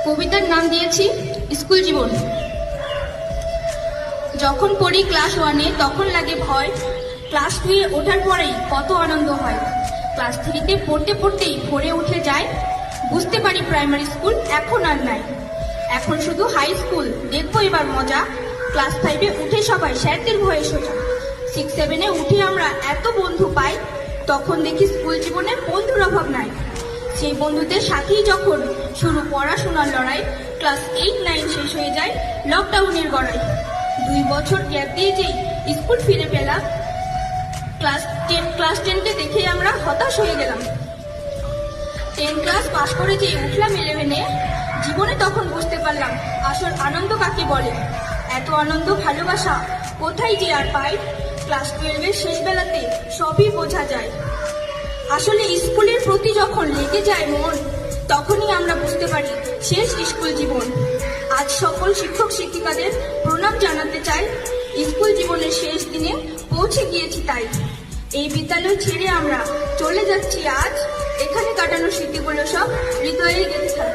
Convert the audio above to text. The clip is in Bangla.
কবিতার নাম দিয়েছি স্কুল জীবন। যখন পড়ি ক্লাস 1-এ তখন লাগে ভয়, ক্লাস 2-এ ওঠার পরেই কত আনন্দ হয়। ক্লাস 3-তে পড়তে পড়তেই ভরে উঠে যায়, বুঝতে পারি প্রাইমারি স্কুল এখন আর নাই। এখন শুধু হাই স্কুল, দেখবো এবার মজা। ক্লাস 5-এ উঠে সবাই স্যারদের ভয়ে সোজা। 6-7-এ উঠে আমরা এত বন্ধু পাই, তখন দেখি স্কুল জীবনে বন্ধুর অভাব নাই। সেই বন্ধুদের সাথেই যখন শুরু পড়াশোনার লড়াই, ক্লাস 8-9 শেষ হয়ে যায় লকডাউনের গড়াই। 2 বছর গ্যাপ দিয়ে যেই স্কুল ফিরে পেলাম, ক্লাস 10-তে দেখে আমরা হতাশ হয়ে গেলাম। 10 ক্লাস পাশ করে যে উঠলাম 11-এ, জীবনে তখন বুঝতে পারলাম আসল আনন্দ কাকে বলে। এত আনন্দ ভালোবাসা কোথায় যে আর পাই, ক্লাস 12-এর শেষ বেলাতে সবই বোঝা যায়। আসলে স্কুলের প্রতি যখন লেগে যায় মন, তখনই আমরা বুঝতে পারি শেষ স্কুল জীবন। আজ সকল শিক্ষক শিক্ষিকাদের প্রণাম জানাতে চাই, স্কুল জীবনের শেষ দিনে পৌঁছে গিয়েছি তাই। এই বিদ্যালয় ছেড়ে আমরা চলে যাচ্ছি আজ, এখানে কাটানো স্মৃতিগুলো সব হৃদয়ে গেঁথে থাক।